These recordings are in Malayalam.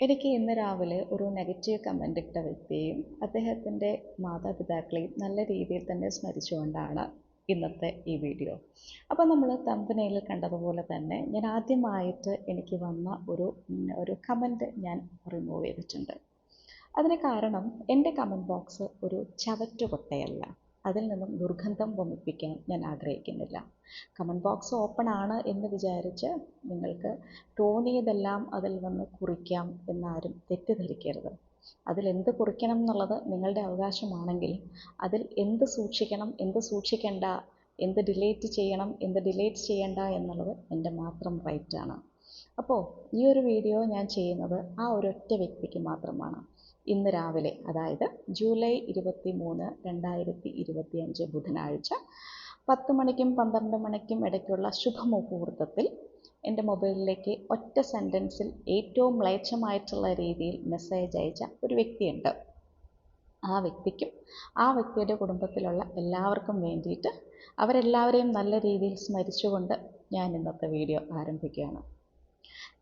എനിക്ക് ഇന്ന് രാവിലെ ഒരു നെഗറ്റീവ് കമൻ്റ് ഇട്ട വ്യക്തിയെയും അദ്ദേഹത്തിൻ്റെ മാതാപിതാക്കളെയും നല്ല രീതിയിൽ തന്നെ സ്മരിച്ചുകൊണ്ടാണ് ഇന്നത്തെ ഈ വീഡിയോ. അപ്പോൾ നമ്മൾ തമ്പനെയിൽ കണ്ടതുപോലെ തന്നെ ഞാൻ ആദ്യമായിട്ട് എനിക്ക് വന്ന ഒരു കമൻ്റ് ഞാൻ റിമൂവ് ചെയ്തിട്ടുണ്ട്. അതിന് കാരണം എൻ്റെ കമൻറ്റ് ബോക്സ് ഒരു ചവറ്റുകൊട്ടയല്ല. അതിൽ നിന്നും ദുർഗന്ധം വമിപ്പിക്കാൻ ഞാൻ ആഗ്രഹിക്കുന്നില്ല. കമൻറ്റ് ബോക്സ് ഓപ്പൺ ആണ് എന്ന് വിചാരിച്ച് നിങ്ങൾക്ക് തോന്നിയതെല്ലാം അതിൽ വന്ന് കുറിക്കാം എന്നാരും തെറ്റിദ്ധരിക്കരുത്. അതിലെന്ത് കുറിക്കണം എന്നുള്ളത് നിങ്ങളുടെ അവകാശമാണെങ്കിൽ അതിൽ എന്ത് സൂക്ഷിക്കണം, എന്ത് സൂക്ഷിക്കേണ്ട, എന്ത് ഡിലീറ്റ് ചെയ്യണം, എന്ത് ഡിലീറ്റ് ചെയ്യേണ്ട എന്നുള്ളത് എൻ്റെ മാത്രം റൈറ്റാണ്. അപ്പോൾ ഈ ഒരു വീഡിയോ ഞാൻ ചെയ്യുന്നത് ആ ഒരൊറ്റ വ്യക്തിക്ക് മാത്രമാണ്. ഇന്ന് രാവിലെ, അതായത് ജൂലൈ 23, 2025 ബുധനാഴ്ച 10 മണിക്കും 12 മണിക്കും ഇടയ്ക്കുള്ള ശുഭമുഹൂർത്തത്തിൽ എൻ്റെ മൊബൈലിലേക്ക് ഒറ്റ സെൻറ്റൻസിൽ ഏറ്റവും മ്ലേച്ഛമായിട്ടുള്ള രീതിയിൽ മെസ്സേജ് അയച്ച ഒരു വ്യക്തിയുണ്ട്. ആ വ്യക്തിക്കും ആ വ്യക്തിയുടെ കുടുംബത്തിലുള്ള എല്ലാവർക്കും വേണ്ടിയിട്ട് അവരെല്ലാവരെയും നല്ല രീതിയിൽ സ്മരിച്ചുകൊണ്ട് ഞാൻ ഇന്നത്തെ വീഡിയോ ആരംഭിക്കുകയാണ്.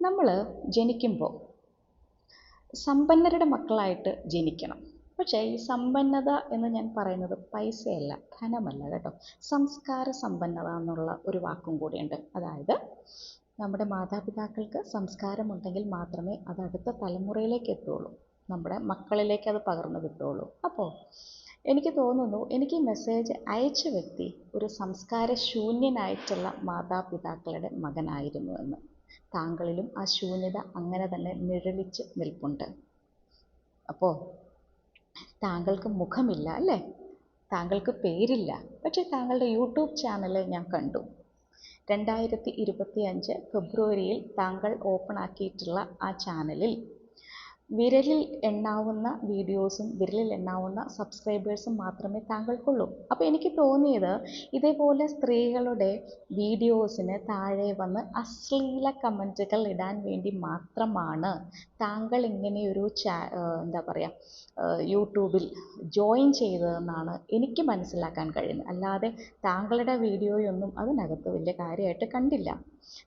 നമ്മൾ ജനിക്കുമ്പോൾ സമ്പന്നരുടെ മക്കളായിട്ട് ജനിക്കണം. പക്ഷേ ഈ സമ്പന്നത എന്ന് ഞാൻ പറയുന്നത് പൈസയല്ല, ധനമല്ല കേട്ടോ. സംസ്കാര സമ്പന്നത എന്നുള്ള ഒരു വാക്കും കൂടിയുണ്ട്. അതായത് നമ്മുടെ മാതാപിതാക്കൾക്ക് സംസ്കാരമുണ്ടെങ്കിൽ മാത്രമേ അത് അടുത്ത തലമുറയിലേക്ക് എത്തുള്ളൂ, നമ്മുടെ മക്കളിലേക്ക് അത് പകർന്നു കിട്ടുള്ളൂ. അപ്പോൾ എനിക്ക് തോന്നുന്നു എനിക്ക് ഈ മെസ്സേജ് അയച്ച വ്യക്തി ഒരു സംസ്കാര ശൂന്യനായിട്ടുള്ള മാതാപിതാക്കളുടെ മകനായിരുന്നു എന്ന്. താങ്കളിലും ആ ശൂന്യത അങ്ങനെ തന്നെ നിഴലിച്ച് നിൽപ്പുണ്ട്. അപ്പോൾ താങ്കൾക്ക് മുഖമില്ല അല്ലേ, താങ്കൾക്ക് പേരില്ല, പക്ഷേ താങ്കളുടെ യൂട്യൂബ് ചാനൽ ഞാൻ കണ്ടു. 2025 ഫെബ്രുവരിയിൽ താങ്കൾ ഓപ്പൺ ആക്കിയിട്ടുള്ള ആ ചാനലിൽ വിരലിൽ എണ്ണാവുന്ന വീഡിയോസും വിരലിൽ എണ്ണാവുന്ന സബ്സ്ക്രൈബേഴ്സും മാത്രമേ താങ്കൾക്കുള്ളൂ. അപ്പോൾ എനിക്ക് തോന്നിയത് ഇതേപോലെ സ്ത്രീകളുടെ വീഡിയോസിന് താഴെ വന്ന് അശ്ലീല കമൻറ്റുകൾ ഇടാൻ വേണ്ടി മാത്രമാണ് താങ്കൾ ഇങ്ങനെയൊരു എന്താ പറയുക യൂട്യൂബിൽ ജോയിൻ ചെയ്തതെന്നാണ് എനിക്ക് മനസ്സിലാക്കാൻ കഴിയുന്നത്. അല്ലാതെ താങ്കളുടെ വീഡിയോയൊന്നും അതിനകത്ത് വലിയ കാര്യമായിട്ട് കണ്ടില്ല.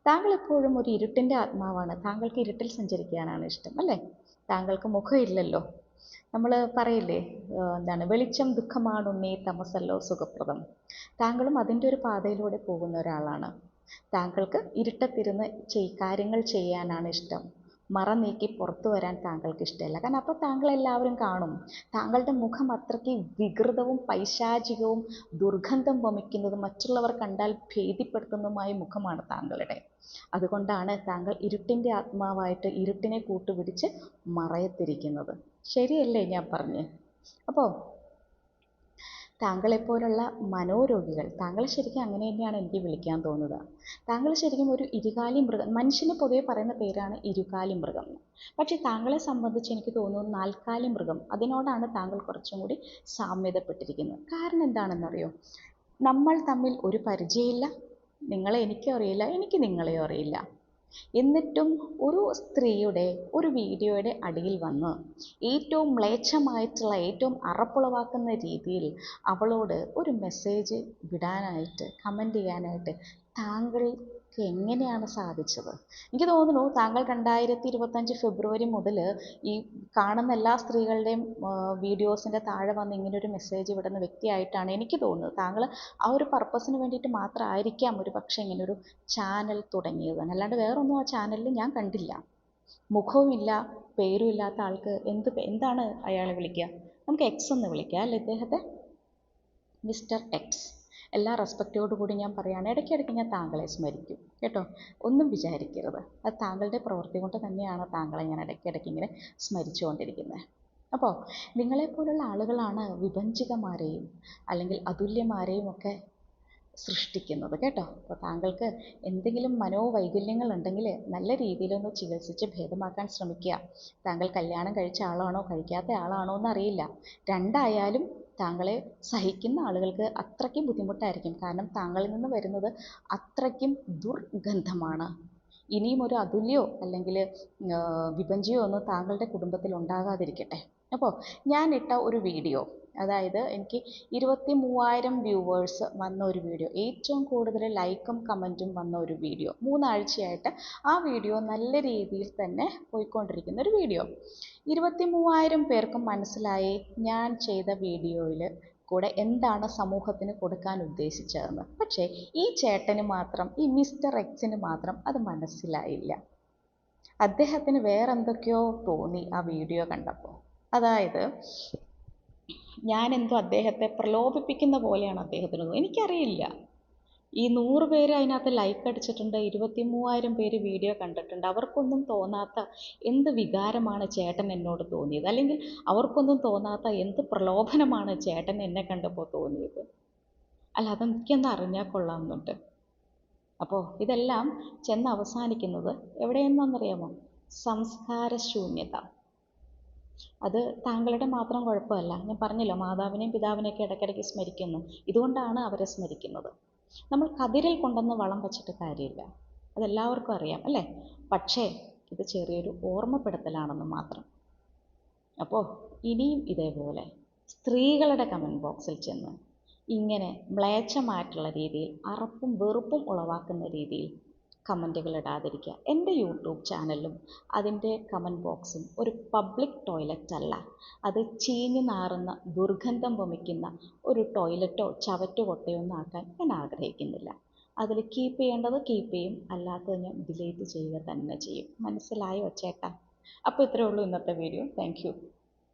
താങ്കൾ എപ്പോഴും ഒരു ഇരുട്ടിൻ്റെ ആത്മാവാണ്. താങ്കൾക്ക് ഇരുട്ടിൽ സഞ്ചരിക്കാനാണ് ഇഷ്ടം അല്ലേ? താങ്കൾക്ക് മുഖമില്ലല്ലോ. നമ്മൾ പറയില്ലേ, എന്താണ്, വെളിച്ചം ദുഃഖമാണുണ്ണി, തമസല്ലോ സുഖപ്രദം. താങ്കളും അതിൻ്റെ ഒരു പാതയിലൂടെ പോകുന്ന ഒരാളാണ്. താങ്കൾക്ക് ഇരുട്ടത്തിരുന്ന് കാര്യങ്ങൾ ചെയ്യാനാണ് ഇഷ്ടം. മറ നീക്കി പുറത്തു വരാൻ താങ്കൾക്ക് ഇഷ്ടമല്ല. കാരണം അപ്പോൾ താങ്കളെല്ലാവരും കാണും. താങ്കളുടെ മുഖം അത്രയ്ക്ക് വികൃതവും പൈശാചികവും ദുർഗന്ധം വമിക്കുന്നതും മറ്റുള്ളവർ കണ്ടാൽ ഭീതിപ്പെടുത്തുന്നതുമായ മുഖമാണ് താങ്കളുടെ. അതുകൊണ്ടാണ് താങ്കൾ ഇരുട്ടിൻ്റെ ആത്മാവായിട്ട് ഇരുട്ടിനെ കൂട്ടുപിടിച്ച് മറയത്തിരിക്കുന്നത്. ശരിയല്ലേ ഞാൻ പറഞ്ഞ്? അപ്പോൾ താങ്കളെപ്പോലുള്ള മനോരോഗികൾ, താങ്കൾ ശരിക്കും അങ്ങനെ തന്നെയാണ് എനിക്ക് വിളിക്കാൻ തോന്നുന്നത്. താങ്കൾ ശരിക്കും ഒരു ഇരുകാലി മൃഗം. മനുഷ്യന് പൊതുവെ പറയുന്ന പേരാണ് ഇരുകാലി മൃഗം. പക്ഷേ താങ്കളെ സംബന്ധിച്ച് എനിക്ക് തോന്നുന്നു നാൽക്കാലി മൃഗം. അതിനോടാണ് താങ്കൾ കുറച്ചും കൂടി സാമ്യതപ്പെട്ടിരിക്കുന്നത്. കാരണം എന്താണെന്നറിയോ? നമ്മൾ തമ്മിൽ ഒരു പരിചയമില്ല. നിങ്ങളെ എനിക്കും അറിയില്ല, എനിക്ക് നിങ്ങളെയും അറിയില്ല. എന്നിട്ടും ഒരു സ്ത്രീയുടെ ഒരു വീഡിയോയുടെ അടിയിൽ വന്ന് ഏറ്റവും മ്ലേച്ഛമായിട്ടുള്ള, ഏറ്റവും അറപ്പുളവാക്കുന്ന രീതിയിൽ അവളോട് ഒരു മെസ്സേജ് വിടാനായിട്ട്, കമൻറ്റ് ചെയ്യാനായിട്ട് താങ്കൾക്ക് എങ്ങനെയാണ് സാധിച്ചത്? എനിക്ക് തോന്നുന്നു താങ്കൾ 2025 ഫെബ്രുവരി മുതൽ ഈ കാണുന്ന എല്ലാ സ്ത്രീകളുടെയും വീഡിയോസിൻ്റെ താഴെ വന്ന് ഇങ്ങനൊരു മെസ്സേജ് വിടുന്ന വ്യക്തിയായിട്ടാണ് എനിക്ക് തോന്നുന്നത്. താങ്കൾ ആ ഒരു പർപ്പസിന് വേണ്ടിയിട്ട് മാത്രമായിരിക്കാം ഒരു പക്ഷേ ഇങ്ങനൊരു ചാനൽ തുടങ്ങിയത്. അല്ലാണ്ട് വേറൊന്നും ആ ചാനലിൽ ഞാൻ കണ്ടില്ല. മുഖവുമില്ല, പേരും ഇല്ലാത്ത ആൾക്ക് എന്താണ് അയാളെ വിളിക്കുക? നമുക്ക് എക്സ് എന്ന് വിളിക്കാം അല്ലേ ഇദ്ദേഹത്തെ? Mister X. എല്ലാ റെസ്പെക്റ്റോടു കൂടി ഞാൻ പറയുകയാണ്, ഇടയ്ക്കിടയ്ക്ക് ഞാൻ താങ്കളെ സ്മരിക്കും കേട്ടോ. ഒന്നും വിചാരിക്കരുത്. അത് താങ്കളുടെ പ്രവൃത്തി കൊണ്ട് തന്നെയാണ് താങ്കളെ ഞാൻ ഇടയ്ക്കിടയ്ക്ക് ഇങ്ങനെ സ്മരിച്ചുകൊണ്ടിരിക്കുന്നത്. അപ്പോൾ നിങ്ങളെപ്പോലുള്ള ആളുകളാണ് വിഭജികമാരെയും അല്ലെങ്കിൽ അതുല്യമാരെയും ഒക്കെ സൃഷ്ടിക്കുന്നത് കേട്ടോ. അപ്പോൾ താങ്കൾക്ക് എന്തെങ്കിലും മനോവൈകല്യങ്ങൾ ഉണ്ടെങ്കിൽ നല്ല രീതിയിലൊന്ന് ചികിത്സിച്ച് ഭേദമാക്കാൻ ശ്രമിക്കുക. താങ്കൾ കല്യാണം കഴിച്ച ആളാണോ കഴിക്കാത്ത ആളാണോ എന്നറിയില്ല. രണ്ടായാലും താങ്കളെ സഹിക്കുന്ന ആളുകൾക്ക് അത്രയ്ക്കും ബുദ്ധിമുട്ടായിരിക്കും. കാരണം താങ്കളിൽ നിന്ന് വരുന്നത് അത്രയ്ക്കും ദുർഗന്ധമാണ്. ഇനിയും ഒരു അതുല്യോ അല്ലെങ്കിൽ വിഭജിയോ ഒന്നും താങ്കളുടെ കുടുംബത്തിൽ ഉണ്ടാകാതിരിക്കട്ടെ. അപ്പോൾ ഞാൻ ഇട്ട ഒരു വീഡിയോ അതായത് എനിക്ക് 23,000 വ്യൂവേഴ്സ് വന്ന ഒരു വീഡിയോ, ഏറ്റവും കൂടുതൽ ലൈക്കും കമൻറ്റും വന്ന ഒരു വീഡിയോ, 3 ആഴ്ചയായിട്ട് ആ വീഡിയോ നല്ല രീതിയിൽ തന്നെ പോയിക്കൊണ്ടിരിക്കുന്ന ഒരു വീഡിയോ. 23,000 പേർക്കും മനസ്സിലായി ഞാൻ ചെയ്ത വീഡിയോയിൽ കൂടെ എന്താണ് സമൂഹത്തിന് കൊടുക്കാൻ ഉദ്ദേശിച്ചതെന്ന്. പക്ഷേ ഈ ചേട്ടന് മാത്രം, ഈ മിസ്റ്റർ എക്സിന് മാത്രം അത് മനസ്സിലായില്ല. അദ്ദേഹത്തിന് വേറെന്തൊക്കെയോ തോന്നി ആ വീഡിയോ കണ്ടപ്പോൾ. അതായത് ഞാനെന്തോ അദ്ദേഹത്തെ പ്രലോഭിപ്പിക്കുന്ന പോലെയാണ് അദ്ദേഹത്തിന് തോന്നുന്നത്. എനിക്കറിയില്ല, ഈ 100 പേര് അതിനകത്ത് ലൈക്ക് അടിച്ചിട്ടുണ്ട്, 23,000 പേര് വീഡിയോ കണ്ടിട്ടുണ്ട്. അവർക്കൊന്നും തോന്നാത്ത എന്ത് വികാരമാണ് ചേട്ടൻ എന്നോട് തോന്നിയത്, അല്ലെങ്കിൽ അവർക്കൊന്നും തോന്നാത്ത എന്ത് പ്രലോഭനമാണ് ചേട്ടൻ എന്നെ കണ്ടപ്പോൾ തോന്നിയത്. അല്ല, അതെനിക്കൊന്ന് അറിഞ്ഞാൽ കൊള്ളാമെന്നുണ്ട്. അപ്പോൾ ഇതെല്ലാം ചെന്ന് അവസാനിക്കുന്നത് എവിടെയെന്നറിയാമോ? സംസ്കാരശൂന്യത. അത് താങ്കളുടെ മാത്രം കുഴപ്പമല്ല. ഞാൻ പറഞ്ഞല്ലോ, മാതാവിനെയും പിതാവിനെയൊക്കെ ഇടയ്ക്കിടയ്ക്ക് സ്മരിക്കുന്നു. ഇതുകൊണ്ടാണ് അവരെ സ്മരിക്കുന്നത്. നമ്മൾ കതിരിൽ കൊണ്ടുവന്ന് വളം വച്ചിട്ട് കാര്യമില്ല, അതെല്ലാവർക്കും അറിയാം അല്ലേ? പക്ഷേ ഇത് ചെറിയൊരു ഓർമ്മപ്പെടുത്തലാണെന്ന് മാത്രം. അപ്പോൾ ഇനിയും ഇതേപോലെ സ്ത്രീകളുടെ കമൻറ്റ് ബോക്സിൽ ചെന്ന് ഇങ്ങനെ മ്ലേച്ഛമായിട്ടുള്ള രീതിയിൽ അറപ്പും വെറുപ്പും ഉളവാക്കുന്ന രീതിയിൽ കമൻറ്റുകൾ ഇടാതിരിക്കുക. എൻ്റെ യൂട്യൂബ് ചാനലും അതിൻ്റെ കമൻറ്റ് ബോക്സും ഒരു പബ്ലിക് ടോയ്ലറ്റ് അല്ല. അത് ചീഞ്ഞു നാറുന്ന, ദുർഗന്ധം വമിക്കുന്ന ഒരു ടോയ്ലറ്റോ ചവറ്റുകൊട്ടയോ ഒന്നും ആക്കാൻ ഞാൻ ആഗ്രഹിക്കുന്നില്ല. അതിൽ കീപ്പ് ചെയ്യേണ്ടത് കീപ്പ് ചെയ്യും, അല്ലാത്തത് ഞാൻ ഡിലീറ്റ് ചെയ്യുക തന്നെ ചെയ്യും. മനസ്സിലായോ ചേട്ടാ? അപ്പോൾ ഇത്രയേ ഉള്ളൂ ഇന്നത്തെ വീഡിയോ. Thank you.